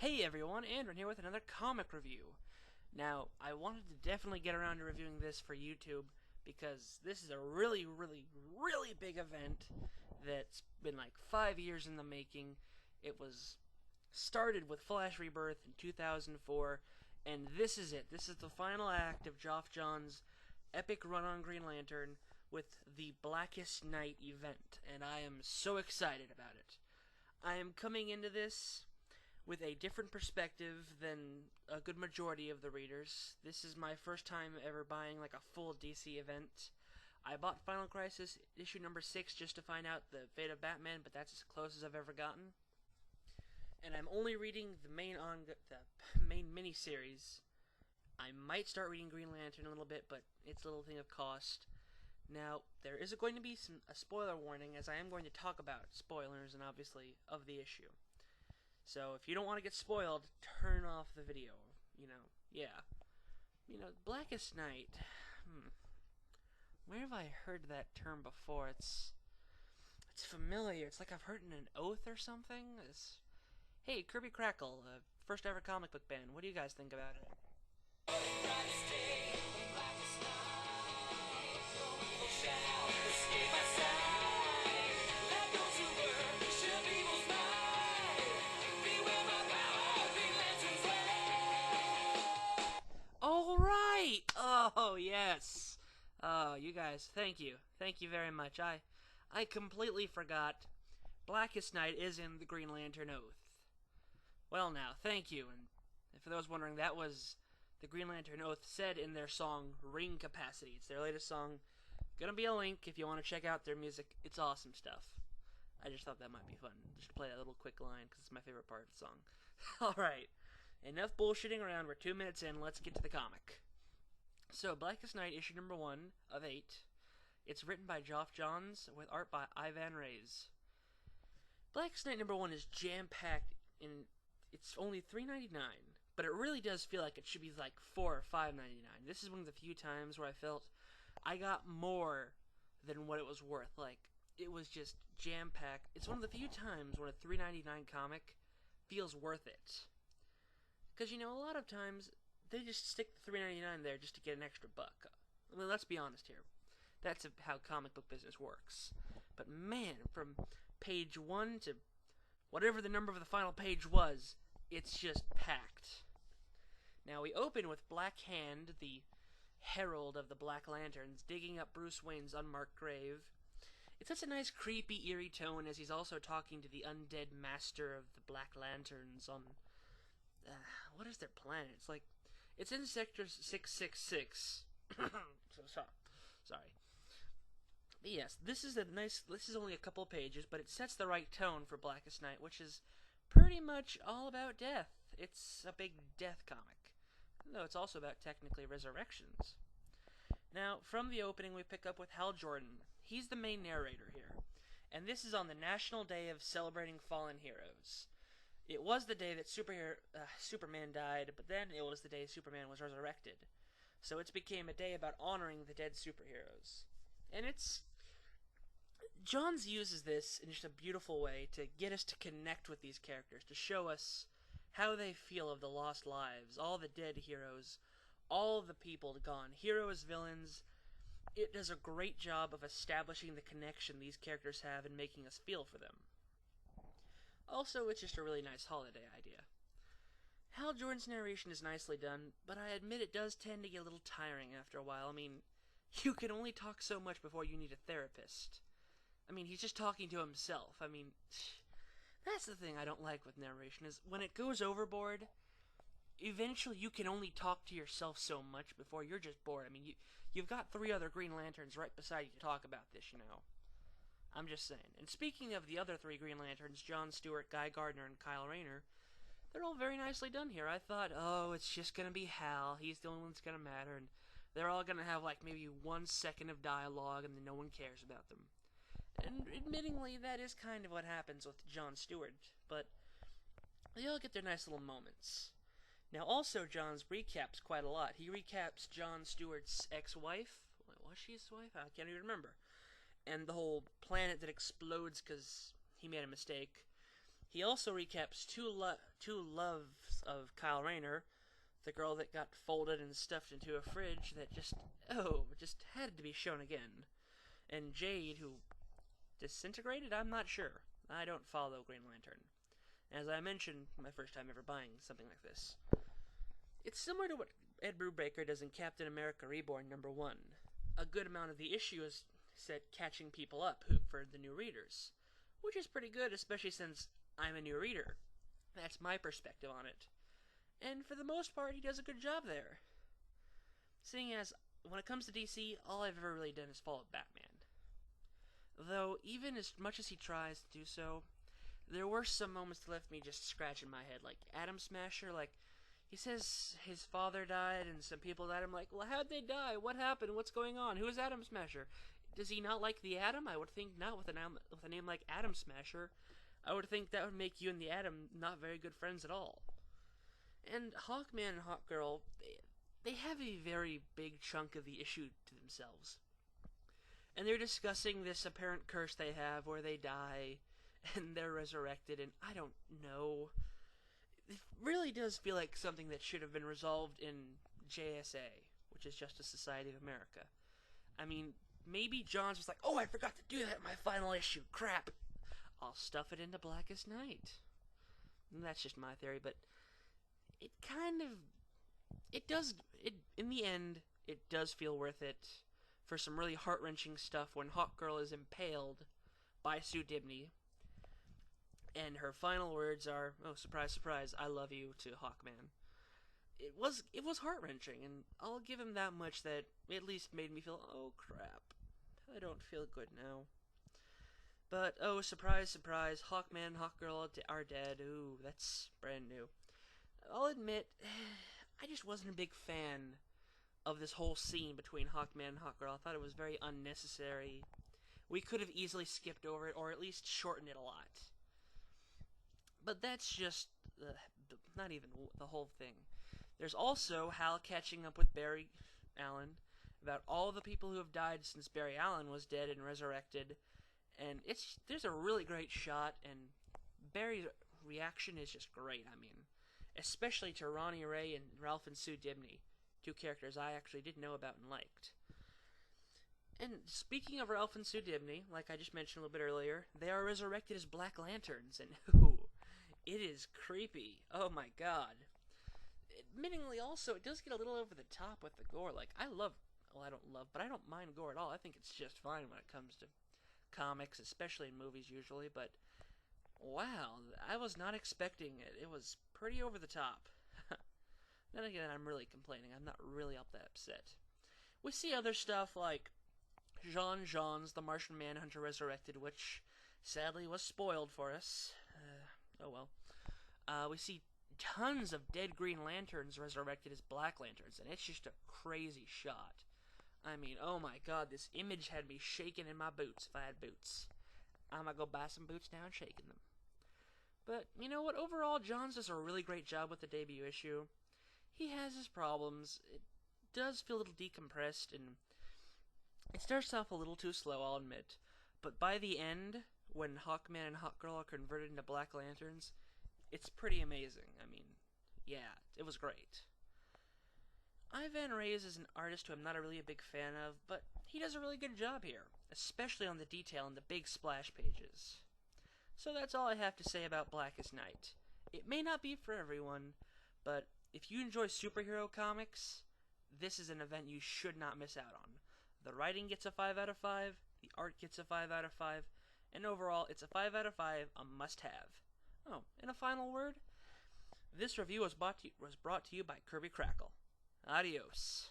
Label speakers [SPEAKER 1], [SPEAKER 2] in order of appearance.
[SPEAKER 1] Hey everyone, Andrew here with another comic review. Now, I wanted to definitely get around to reviewing this for YouTube because this is a really big event that's been like 5 years in the making. It was started with Flash Rebirth in 2004, and this is it. This is the final act of Geoff Johns' epic run on Green Lantern with the Blackest Night event, and I am so excited about it. I am coming into this with a different perspective than a good majority of the readers. This is my first time ever buying like a full DC event. I bought Final Crisis issue number 6 just to find out the fate of Batman, but that's as close as I've ever gotten. And I'm only reading the main miniseries. I might start reading Green Lantern a little bit, but it's a little thing of cost. Now, there is going to be a spoiler warning, as I am going to talk about spoilers and obviously of the issue. So if you don't want to get spoiled, turn off the video. Blackest Night. Where have I heard that term before? It's familiar. It's like I've heard it in an oath or something. Hey, Kirby Crackle, first ever comic book band. What do you guys think about it? All right. Oh, yes. Oh, you guys, thank you. Thank you very much. I completely forgot. Blackest Night is in the Green Lantern Oath. Well, now, thank you. And for those wondering, that was the Green Lantern Oath said in their song Ring Capacity. It's their latest song. Gonna be a link if you want to check out their music. It's awesome stuff. I just thought that might be fun, just to play that little quick line, because it's my favorite part of the song. Alright, enough bullshitting around. We're 2 minutes in. Let's get to the comic. So, Blackest Night, issue number 1 of 8. It's written by Geoff Johns, with art by Ivan Reis. Blackest Night number 1 is jam-packed, and it's only $3.99, but it really does feel like it should be like $4 or $5.99. This is one of the few times where I felt I got more than what it was worth. Like, it was just jam-packed. It's one of the few times when a $3.99 comic feels worth it. Because, a lot of times, they just stick the $3.99 there just to get an extra buck. I mean, let's be honest here. That's how comic book business works. But man, from page 1 to whatever the number of the final page was, it's just packed. Now, we open with Black Hand, the herald of the Black Lanterns, digging up Bruce Wayne's unmarked grave. It's such a nice, creepy, eerie tone as he's also talking to the undead master of the Black Lanterns on... what is their planet? It's in Sector 666. Sorry. But yes, this is only a couple pages, but it sets the right tone for Blackest Night, which is pretty much all about death. It's a big death comic, though it's also about technically resurrections. Now, from the opening, we pick up with Hal Jordan. He's the main narrator here, and this is on the National Day of Celebrating Fallen Heroes. It was the day that Superman died, but then it was the day Superman was resurrected. So it became a day about honoring the dead superheroes. And Johns uses this in just a beautiful way to get us to connect with these characters, to show us how they feel of the lost lives, all the dead heroes, all the people gone, heroes, villains. It does a great job of establishing the connection these characters have and making us feel for them. Also, it's just a really nice holiday idea. Hal Jordan's narration is nicely done, but I admit it does tend to get a little tiring after a while. I mean, you can only talk so much before you need a therapist. I mean, he's just talking to himself. I mean, that's the thing I don't like with narration, is when it goes overboard, eventually you can only talk to yourself so much before you're just bored. I mean, you've got 3 other Green Lanterns right beside you to talk about this, I'm just saying. And speaking of the other 3 Green Lanterns, John Stewart, Guy Gardner, and Kyle Rayner, they're all very nicely done here. I thought, oh, it's just gonna be Hal. He's the only one that's gonna matter, and they're all gonna have like maybe 1 second of dialogue, and then no one cares about them. And admittingly, that is kind of what happens with John Stewart, but they all get their nice little moments. Now, also, Johns recaps quite a lot. He recaps John Stewart's ex-wife. Was she his wife? I can't even remember. And the whole planet that explodes because he made a mistake. He also recaps two loves of Kyle Rayner, the girl that got folded and stuffed into a fridge that just had to be shown again, and Jade, who disintegrated? I'm not sure. I don't follow Green Lantern. As I mentioned, my first time ever buying something like this. It's similar to what Ed Brubaker does in Captain America Reborn #1. A good amount of the issue is set catching people up for the new readers, which is pretty good, especially since I'm a new reader. That's my perspective on it. And for the most part, he does a good job there. Seeing as, when it comes to DC, all I've ever really done is follow Batman. Though, even as much as he tries to do so, there were some moments that left me just scratching my head, like Atom Smasher, like, he says his father died and some people died. I'm like, well, how'd they die? What happened? What's going on? Who is Atom Smasher? Does he not like the Atom? I would think not with a name like Atom Smasher. I would think that would make you and the Atom not very good friends at all. And Hawkman and Hawkgirl, they have a very big chunk of the issue to themselves. And they're discussing this apparent curse they have where they die and they're resurrected, and I don't know. It really does feel like something that should have been resolved in JSA, which is Justice Society of America. I mean, maybe John's just like, oh, I forgot to do that in my final issue. Crap. I'll stuff it into Blackest Night. And that's just my theory, but it kind of... in the end, it does feel worth it for some really heart-wrenching stuff when Hawkgirl is impaled by Sue Dibney. And her final words are, oh, surprise, surprise, I love you, to Hawkman. It was heart-wrenching, and I'll give him that much that at least made me feel, oh, crap. I don't feel good now. But, oh, surprise, surprise, Hawkman and Hawkgirl are dead. Ooh, that's brand new. I'll admit, I just wasn't a big fan of this whole scene between Hawkman and Hawkgirl. I thought it was very unnecessary. We could have easily skipped over it, or at least shortened it a lot. But that's just not even the whole thing. There's also Hal catching up with Barry Allen about all the people who have died since Barry Allen was dead and resurrected. And there's a really great shot, and Barry's reaction is just great. I mean, especially to Ronnie Ray and Ralph and Sue Dibney, two characters I actually did know about and liked. And speaking of Ralph and Sue Dibney, like I just mentioned a little bit earlier, they are resurrected as Black Lanterns, and ooh, it is creepy. Oh my god. Admittingly, also, it does get a little over the top with the gore. Like, I don't mind gore at all. I think it's just fine when it comes to comics, especially in movies usually, but wow, I was not expecting it. It was pretty over the top. Then again, I'm really complaining. I'm not really all that upset. We see other stuff like Jean's the Martian Manhunter resurrected, which sadly was spoiled for us. Oh well. We see tons of dead Green Lanterns resurrected as Black Lanterns, and it's just a crazy shot. I mean, oh my god, this image had me shaking in my boots if I had boots. I'm gonna go buy some boots now and shaking them. But, you know what, overall, Johns does a really great job with the debut issue. He has his problems. It does feel a little decompressed, and it starts off a little too slow, I'll admit. But by the end, when Hawkman and Hawkgirl are converted into Black Lanterns, it's pretty amazing. I mean, yeah, it was great. Ivan Reyes is an artist who I'm not really a big fan of, but he does a really good job here, especially on the detail in the big splash pages. So that's all I have to say about Blackest Night. It may not be for everyone, but if you enjoy superhero comics, this is an event you should not miss out on. The writing gets a 5 out of 5, the art gets a 5 out of 5, and overall, it's a 5 out of 5, a must-have. Oh, and a final word? This review was brought to you by Kirby Crackle. Adios.